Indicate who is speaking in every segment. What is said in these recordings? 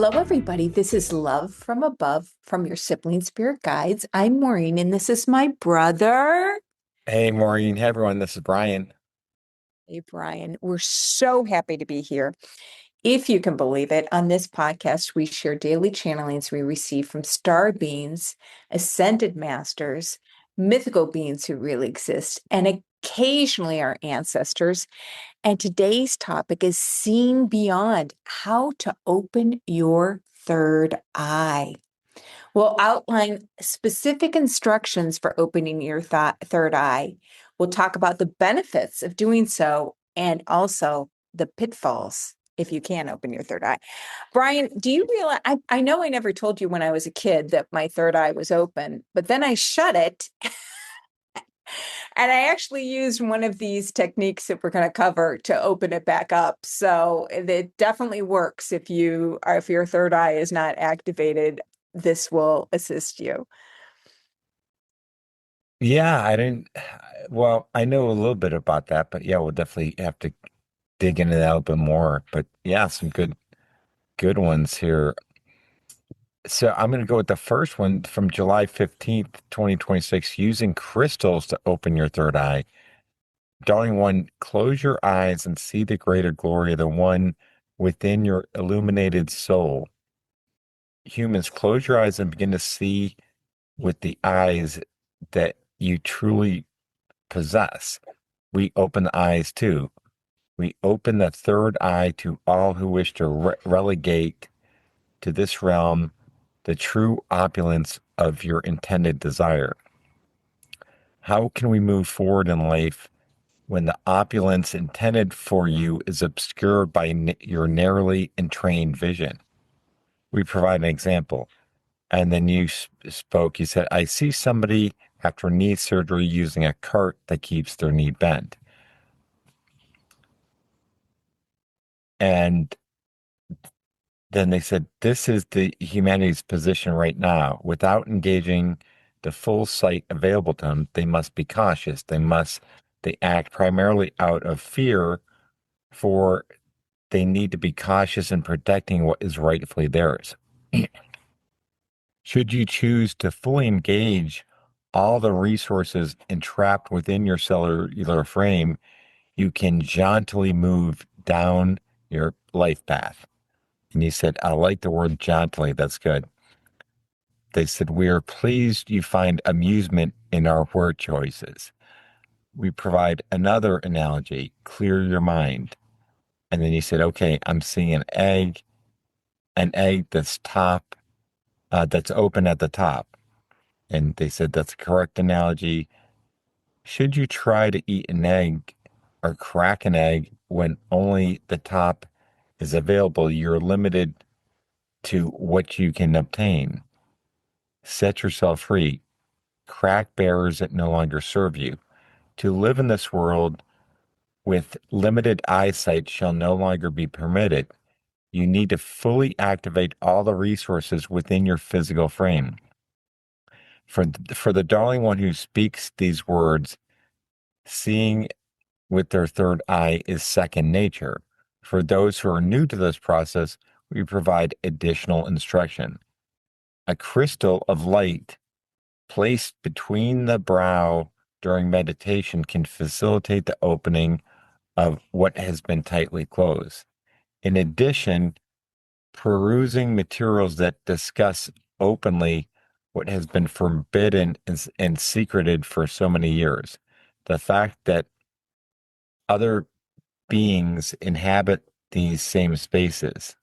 Speaker 1: Hello, everybody. This is Love from Above from your Sibling Spirit Guides. I'm Maureen, and this is my brother.
Speaker 2: Hey, Maureen. Hey, everyone. This is Brian.
Speaker 1: Hey, Brian. We're so happy to be here. If you can believe it, on this podcast, we share daily channelings we receive from star beings, ascended masters, mythical beings who really exist, and occasionally our ancestors. And today's topic is seeing beyond, how to open your third eye. We'll outline specific instructions for opening your third eye. We'll talk about the benefits of doing so and also the pitfalls if you can open your third eye. Brian, do you realize? I know I never told you when I was a kid that my third eye was open, but then I shut it. And I actually used one of these techniques that we're going to cover to open it back up. So it definitely works if your third eye is not activated. This will assist you.
Speaker 2: Yeah, I didn't. Well, I know a little bit about that, but yeah, we'll definitely have to dig into that a little bit more. But yeah, some good ones here. So I'm going to go with the first one from July 15th, 2026, using crystals to open your third eye. Darling one, close your eyes and see the greater glory of the one within your illuminated soul. Humans, close your eyes and begin to see with the eyes that you truly possess. We open the eyes too. We open the third eye to all who wish to relegate to this realm the true opulence of your intended desire. How can we move forward in life when the opulence intended for you is obscured by your narrowly entrained vision? We provide an example. And then you spoke, you said, I see somebody after knee surgery using a cart that keeps their knee bent. And then they said, this is the humanity's position right now. Without engaging the full sight available to them, they must be cautious. They act primarily out of fear, for they need to be cautious in protecting what is rightfully theirs. Should you choose to fully engage all the resources entrapped within your cellular frame, you can jauntily move down your life path. And you said, I like the word jauntily. That's good. They said, we are pleased you find amusement in our word choices. We provide another analogy, clear your mind. And then you said, okay, I'm seeing an egg that's open at the top. And they said, that's a correct analogy. Should you try to eat an egg or crack an egg when only the top is available, you're limited to what you can obtain. Set yourself free. Crack bearers that no longer serve you. To live in this world with limited eyesight shall no longer be permitted. You need to fully activate all the resources within your physical frame. For the darling one who speaks these words, seeing with their third eye is second nature. For those who are new to this process, we provide additional instruction. A crystal of light placed between the brow during meditation can facilitate the opening of what has been tightly closed. In addition, perusing materials that discuss openly what has been forbidden and secreted for so many years. The fact that other beings inhabit these same spaces.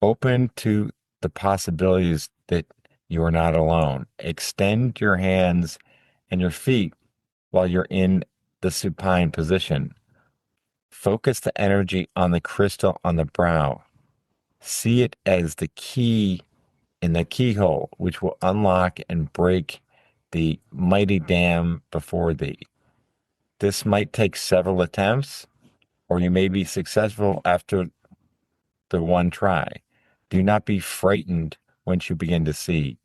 Speaker 2: Open to the possibilities that you are not alone. Extend your hands and your feet while you're in the supine position. Focus the energy on the crystal on the brow. See it as the key in the keyhole, which will unlock and break the mighty dam before thee. This might take several attempts, or you may be successful after the one try. Do not be frightened once you begin to see.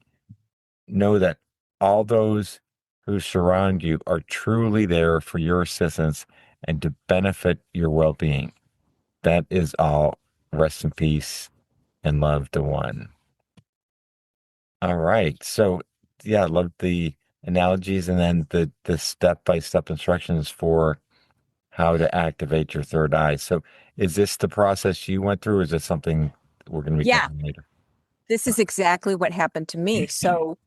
Speaker 2: Know that all those who surround you are truly there for your assistance and to benefit your well being. That is all. Rest in peace. and love to one. All right. So yeah, I love the analogies and then the step-by-step instructions for how to activate your third eye. So is this the process you went through, or is this something we're going to be
Speaker 1: Yeah,
Speaker 2: covering later?
Speaker 1: this is exactly what happened to me. So,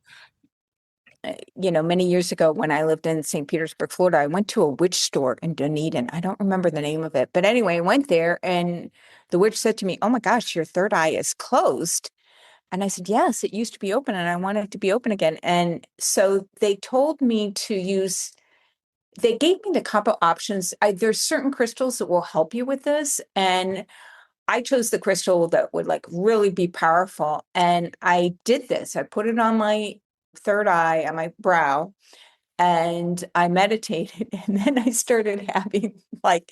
Speaker 1: many years ago when I lived in St. Petersburg, Florida, I went to a witch store in Dunedin. I don't remember the name of it. But anyway, I went there and the witch said to me, "Oh my gosh, your third eye is closed." And I said, "Yes, it used to be open and I want it to be open again." And so they told me to use, they gave me the couple options. There's certain crystals that will help you with this. And I chose the crystal that would like really be powerful. And I did this. I put it on my third eye, on my brow, and I meditated. And then I started having like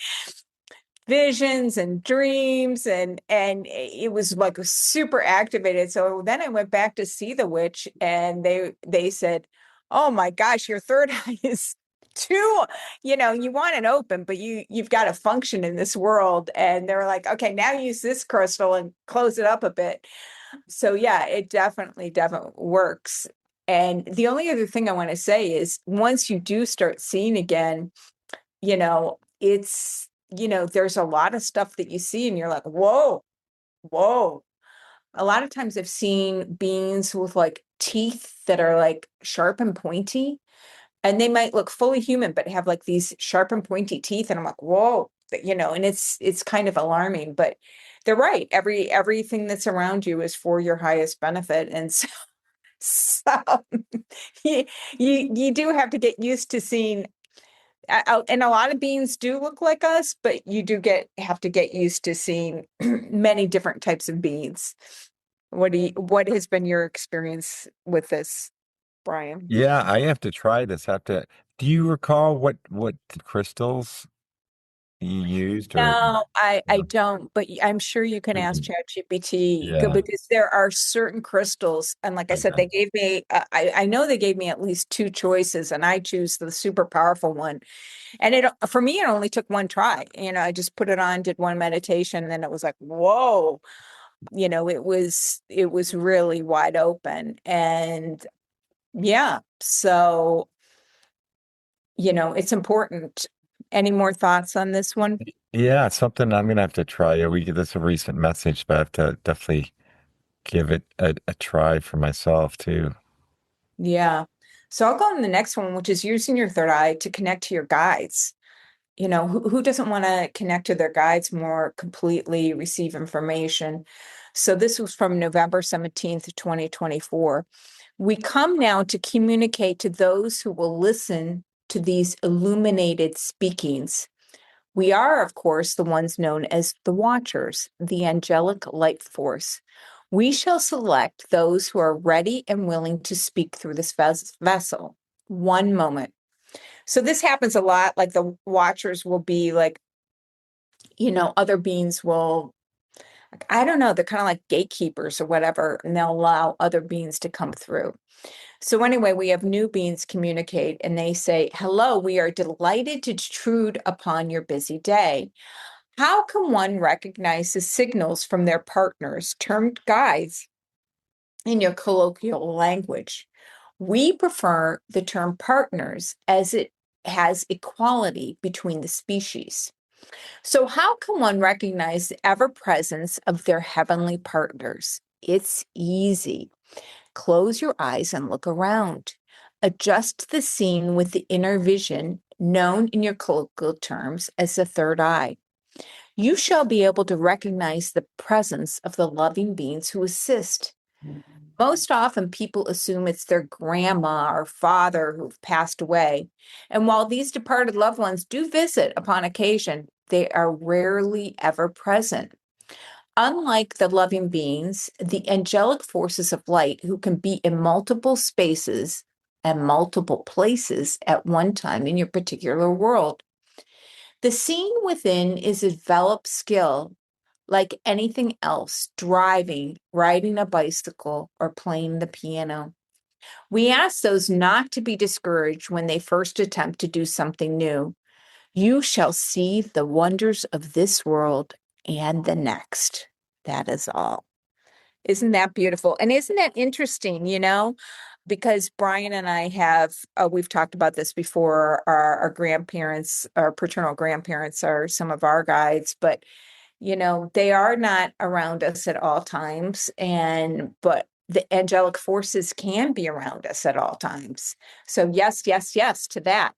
Speaker 1: visions and dreams, and it was like super activated. So then I went back to see the witch, and they said, "Oh my gosh, your third eye is too, you want it open, but you've got to function in this world." And they're like, "Okay, now use this crystal and close it up a bit." So yeah, it definitely works. And the only other thing I want to say is once you do start seeing again, it's, there's a lot of stuff that you see and you're like, whoa, whoa. A lot of times I've seen beings with like teeth that are like sharp and pointy, and they might look fully human, but have like these sharp and pointy teeth. And I'm like, whoa, and it's kind of alarming, but they're right. Everything that's around you is for your highest benefit. And so, so you, you do have to get used to seeing and a lot of beings do look like us, but you do have to get used to seeing many different types of beings. What has been your experience with this, Brian?
Speaker 2: Yeah, I have to try this. Do you recall what crystals you used or
Speaker 1: No, I
Speaker 2: no?
Speaker 1: don't, but I'm sure you can
Speaker 2: We
Speaker 1: ask
Speaker 2: can,
Speaker 1: ChatGPT
Speaker 2: yeah.
Speaker 1: because there are certain crystals, and like I said,
Speaker 2: Okay.
Speaker 1: they gave me I know they gave me at least two choices, and I choose the super powerful one. And it for me, it only took one try. I just put it on, did one meditation, and then it was like, whoa, it was really wide open. And yeah, so it's important. Any more thoughts on this one?
Speaker 2: Yeah, it's something I'm gonna have to try. Yeah, we get this a recent message, but I have to definitely give it a try for myself too.
Speaker 1: Yeah. So I'll go on the next one, which is using your third eye to connect to your guides. Who doesn't want to connect to their guides more completely, receive information? So this was from November 17th, 2024. We come now to communicate to those who will listen to these illuminated speakings. We are, of course, the ones known as the Watchers, the angelic light force. We shall select those who are ready and willing to speak through this vessel. One moment. So this happens a lot. Like the Watchers will be like, other beings will, I don't know, they're kind of like gatekeepers or whatever, and they'll allow other beings to come through. So anyway, we have new beings communicate and they say, "Hello, we are delighted to intrude upon your busy day. How can one recognize the signals from their partners, termed guides, in your colloquial language? We prefer the term partners as it has equality between the species. So, how can one recognize the ever presence of their heavenly partners? It's easy. Close your eyes and look around. Adjust the scene with the inner vision, known in your colloquial terms as the third eye. You shall be able to recognize the presence of the loving beings who assist. Most often, people assume it's their grandma or father who've passed away. And while these departed loved ones do visit upon occasion, they are rarely ever present. Unlike the loving beings, the angelic forces of light who can be in multiple spaces and multiple places at one time in your particular world. The scene within is a developed skill like anything else, driving, riding a bicycle, or playing the piano. We ask those not to be discouraged when they first attempt to do something new. You shall see the wonders of this world and the next. That is all. Isn't that beautiful? And isn't that interesting, Because Brian and I have, we've talked about this before, our grandparents, our paternal grandparents are some of our guides, but, they are not around us at all times. But the angelic forces can be around us at all times. So yes, yes, yes to that.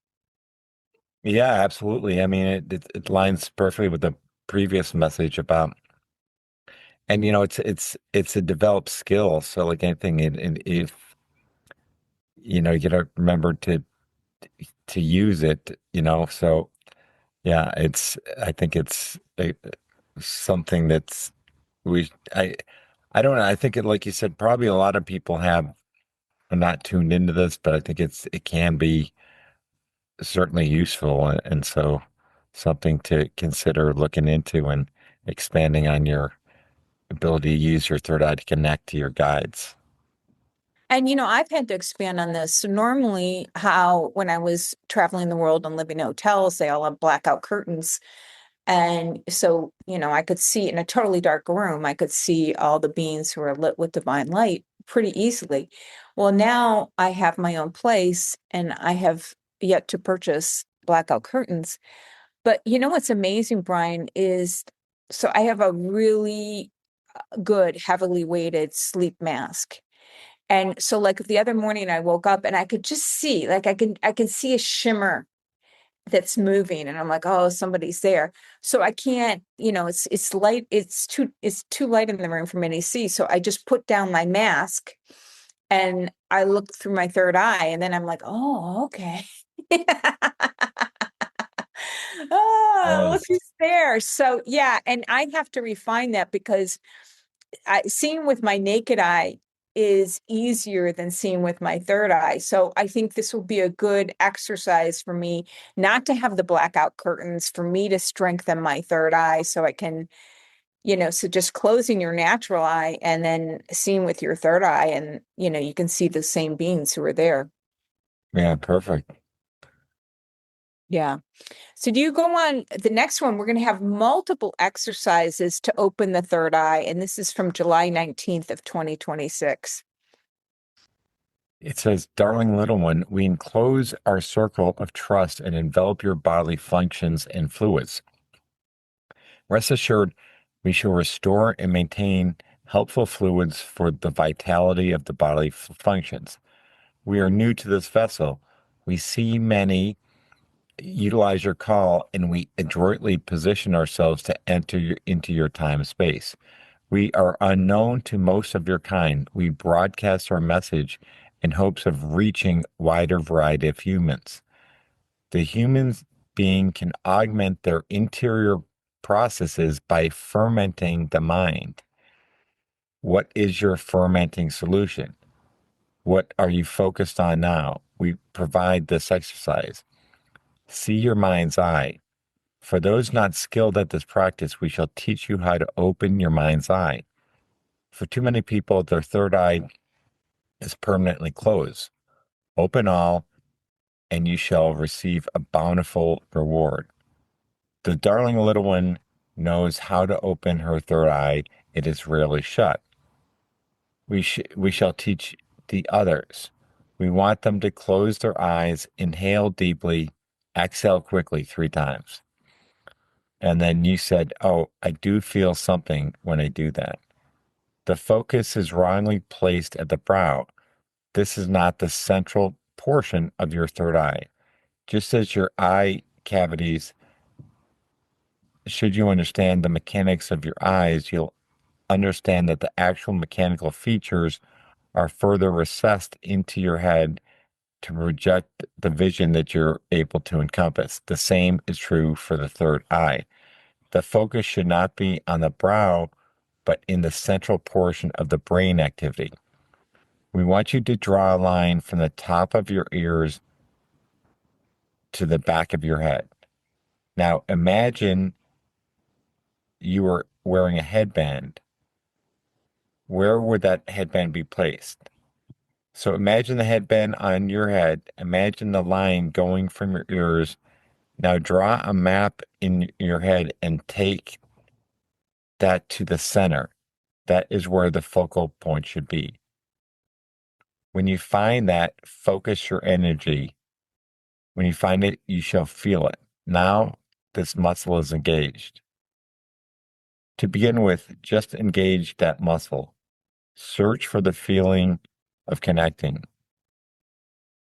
Speaker 2: Yeah, absolutely. I mean, it lines perfectly with the previous message about, and it's a developed skill. So like anything, if you got to remember to use it. So yeah, I think it's something that's we I don't know. I think like you said, probably a lot of people are not tuned into this, but I think it can be certainly useful, and so something to consider looking into and expanding on your ability to use your third eye to connect to your guides.
Speaker 1: And I've had to expand on this. So normally, how when I was traveling the world and living in hotels, they all have blackout curtains. And so, I could see in a totally dark room, I could see all the beings who are lit with divine light pretty easily. Well, now I have my own place and I have yet to purchase blackout curtains. But what's amazing, Brian, is so I have a really good, heavily weighted sleep mask. And so like the other morning I woke up and I could just see, like I can see a shimmer that's moving and I'm like, oh, somebody's there. So I can't, it's light, it's too light in the room for me to see. So I just put down my mask and I look through my third eye and then I'm like, oh, okay. Oh, look
Speaker 2: Nice.
Speaker 1: who's there. So yeah, and I have to refine that because seeing with my naked eye is easier than seeing with my third eye. So I think this will be a good exercise for me not to have the blackout curtains, for me to strengthen my third eye so I can, so just closing your natural eye and then seeing with your third eye and, you can see the same beings who are there.
Speaker 2: Yeah, perfect.
Speaker 1: Yeah. So do you go on the next one? We're going to have multiple exercises to open the third eye. And this is from July 19th of 2026.
Speaker 2: It says, Darling little one, we enclose our circle of trust and envelop your bodily functions and fluids. Rest assured, we shall restore and maintain helpful fluids for the vitality of the bodily functions. We are new to this vessel. We see many utilize your call, and we adroitly position ourselves to enter into your time and space. We are unknown to most of your kind. We broadcast our message in hopes of reaching wider variety of humans. The human being can augment their interior processes by fermenting the mind. What is your fermenting solution? What are you focused on now? We provide this exercise. See your mind's eye. For those not skilled at this practice, we shall teach you how to open your mind's eye. For too many people, their third eye is permanently closed. Open all, and you shall receive a bountiful reward. The darling little one knows how to open her third eye. It is rarely shut. We shall teach the others. We want them to close their eyes, inhale deeply, exhale quickly 3 times. And then you said, oh, I do feel something when I do that. The focus is wrongly placed at the brow. This is not the central portion of your third eye. Just as your eye cavities, should you understand the mechanics of your eyes, you'll understand that the actual mechanical features are further recessed into your head to project the vision that you're able to encompass. The same is true for the third eye. The focus should not be on the brow, but in the central portion of the brain activity. We want you to draw a line from the top of your ears to the back of your head. Now imagine you were wearing a headband. Where would that headband be placed? So imagine the headband on your head. Imagine the line going from your ears. Now draw a map in your head and take that to the center. That is where the focal point should be. When you find that, focus your energy. When you find it, you shall feel it. Now, this muscle is engaged. To begin with, just engage that muscle. Search for the feeling of connecting.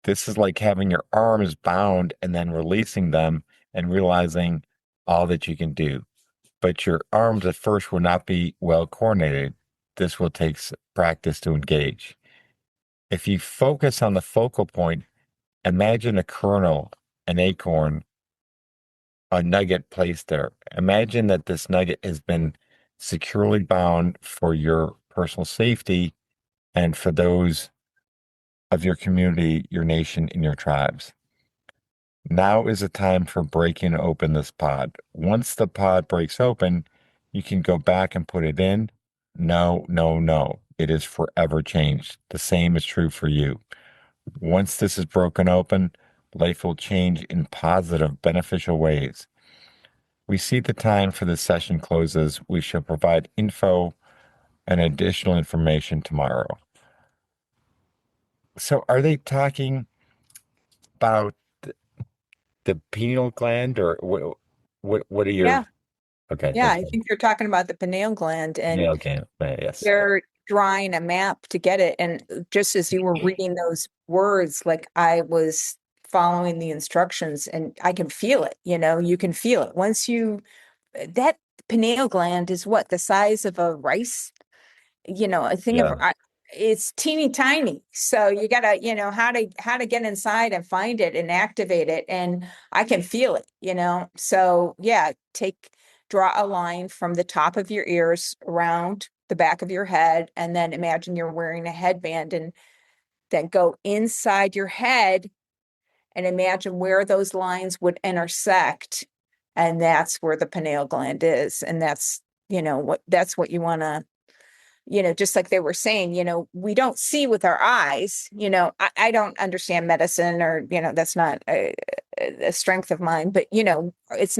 Speaker 2: This is like having your arms bound and then releasing them and realizing all that you can do. But your arms at first will not be well coordinated. This will take practice to engage. If you focus on the focal point, imagine a kernel, an acorn, a nugget placed there. Imagine that this nugget has been securely bound for your personal safety and for those of your community, your nation, and your tribes. Now is the time for breaking open this pod. Once the pod breaks open, you can go back and put it in. No, no, no. It is forever changed. The same is true for you. Once this is broken open, life will change in positive, beneficial ways. We see the time for this session closes. We shall provide info and additional information tomorrow. So, are they talking about the pineal gland, or what? What are
Speaker 1: Yeah.
Speaker 2: your? Okay,
Speaker 1: Yeah.
Speaker 2: that's
Speaker 1: I
Speaker 2: fine.
Speaker 1: think they're talking about the pineal gland, and
Speaker 2: Pineal gland. Yes.
Speaker 1: they're drawing a map to get it. And just as you were reading those words, like I was following the instructions and I can feel it, you can feel it. That pineal gland is what, the size of a rice, a thing of,
Speaker 2: Yeah.
Speaker 1: it's teeny tiny. So you gotta, how to get inside and find it and activate it. And I can feel it. So yeah, draw a line from the top of your ears around the back of your head, and then imagine you're wearing a headband, and then go inside your head and imagine where those lines would intersect. And that's where the pineal gland is. And that's what you want to, just like they were saying, we don't see with our eyes. I don't understand medicine, or, that's not a strength of mine, but, it's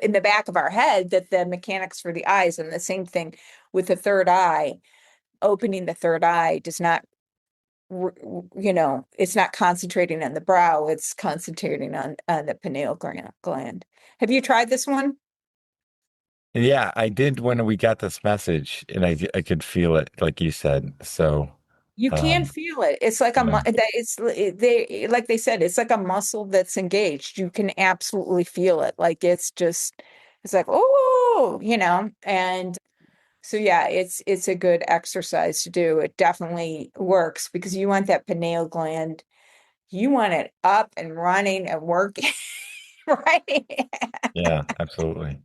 Speaker 1: in the back of our head that the mechanics for the eyes, and the same thing with the third eye. Opening the third eye does not, it's not concentrating on the brow, it's concentrating on the pineal gland. Have you tried this one?
Speaker 2: Yeah, I did when we got this message, and I could feel it, like you said. So,
Speaker 1: You can
Speaker 2: um,
Speaker 1: feel it. It's like
Speaker 2: yeah,
Speaker 1: they like they said, it's like a muscle that's engaged. You can absolutely feel it. Like it's like, oh, and so yeah, it's a good exercise to do. It definitely works because you want that pineal gland, you want it up and running and working, right?
Speaker 2: yeah, absolutely.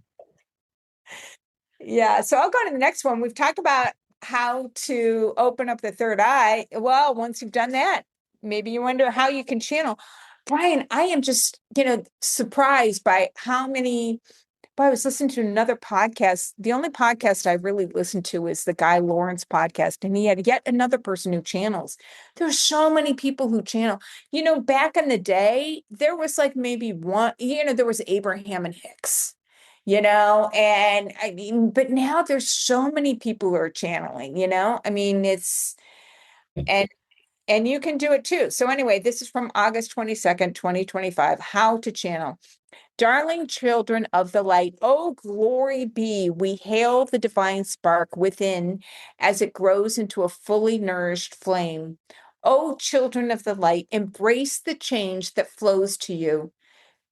Speaker 1: Yeah, so I'll go to the next one. We've talked about how to open up the third eye. Well, once you've done that, maybe you wonder how you can channel. Brian, I am just, surprised by how many. Boy, I was listening to another podcast. The only podcast I really listened to is the Guy Lawrence podcast, and he had yet another person who channels. There's so many people who channel. Back in the day, there was like maybe one, there was Abraham and Hicks, and I mean, but now there's so many people who are channeling, I mean, and and you can do it too. So anyway, this is from August 22nd, 2025, how to channel. Darling children of the light, oh, glory be, we hail the divine spark within as it grows into a fully nourished flame. Oh, children of the light, embrace the change that flows to you.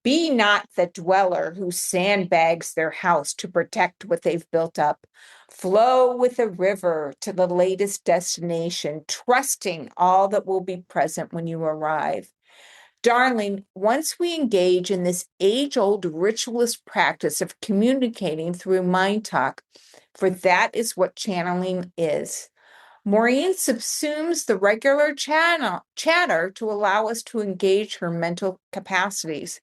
Speaker 1: Be not the dweller who sandbags their house to protect what they've built up. Flow with the river to the latest destination, trusting all that will be present when you arrive. Darling, once we engage in this age-old ritualist practice of communicating through mind talk, for that is what channeling is. Maureen subsumes the regular chatter to allow us to engage her mental capacities.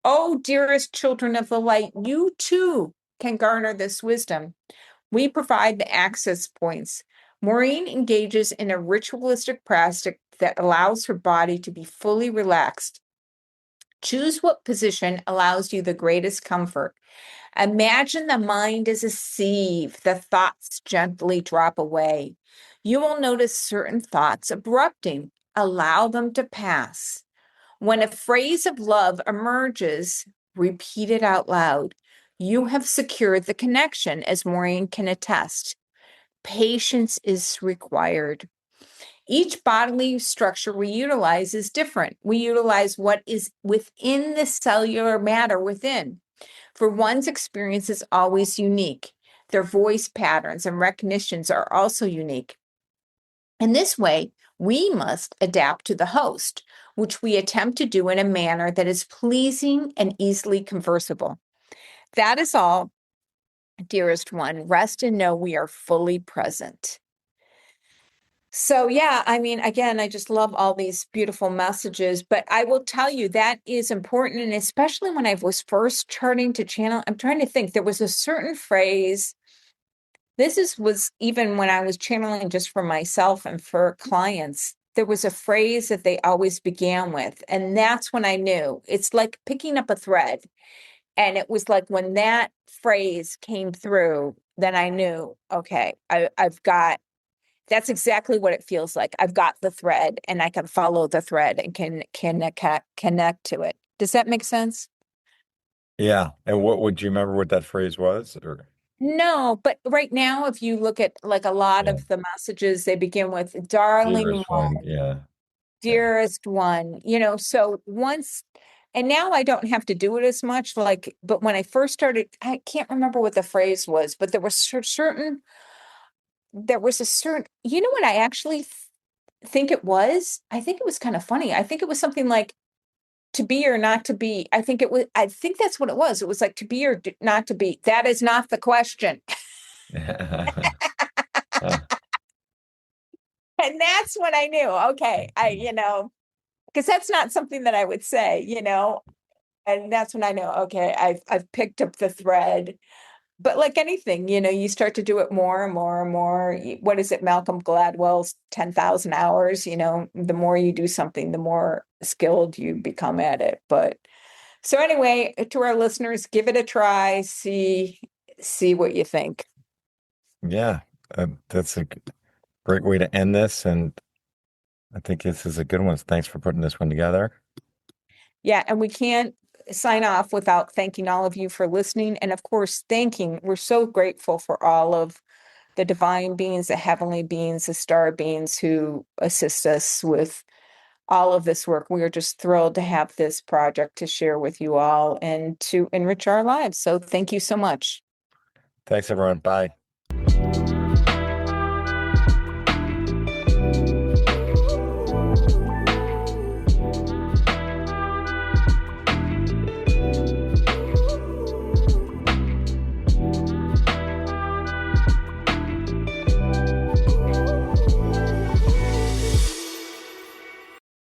Speaker 1: Oh, dearest children of the light, you too can garner this wisdom. We provide the access points. Maureen engages in a ritualistic practice that allows her body to be fully relaxed. Choose what position allows you the greatest comfort. Imagine the mind as a sieve. The thoughts gently drop away. You will notice certain thoughts abrupting. Allow them to pass. When a phrase of love emerges, repeat it out loud. You have secured the connection, as Maureen can attest. Patience is required. Each bodily structure we utilize is different. We utilize what is within the cellular matter within. For one's experience is always unique. Their voice patterns and recognitions are also unique. In this way, we must adapt to the host, which we attempt to do in a manner that is pleasing and easily conversable. That is all, dearest one. Rest and know we are fully present. So, yeah, I mean, again, I just love all these beautiful messages, but I will tell you that is important. And especially when I was first starting to channel, I'm trying to think, there was a certain phrase. Was even when I was channeling just for myself and for clients, there was a phrase that they always began with. And that's when I knew it's like picking up a thread. And it was like when that phrase came through, then I knew, okay, I've got, that's exactly what it feels like. I've got the thread and I can follow the thread and can connect to it. Does that make sense?
Speaker 2: Yeah. And what would you remember what that phrase was? Or
Speaker 1: No, but right now, if you look at like a lot
Speaker 2: yeah,
Speaker 1: of the messages, they begin with darling
Speaker 2: dearest
Speaker 1: one,
Speaker 2: one. Yeah. Yeah.
Speaker 1: dearest one, so once, and now I don't have to do it as much, like, but when I first started, I can't remember what the phrase was, but there was a certain, what I actually think it was? I think it was kind of funny. I think it was something like to be or not to be. I think that's what it was. It was like to be or not to be. That is not the question. And that's when I knew, okay, because that's not something that I would say, and that's when I know, okay, I've picked up the thread. But like anything, you start to do it more and more and more. What is it, Malcolm Gladwell's 10,000 hours? The more you do something, the more skilled you become at it. But so anyway, to our listeners, give it a try, see what you think.
Speaker 2: Yeah. That's a great way to end this. And I think this is a good one. Thanks for putting this one together.
Speaker 1: Yeah, and we can't sign off without thanking all of you for listening. And of course, we're so grateful for all of the divine beings, the heavenly beings, the star beings who assist us with all of this work. We are just thrilled to have this project to share with you all and to enrich our lives. So thank you so much.
Speaker 2: Thanks, everyone. Bye.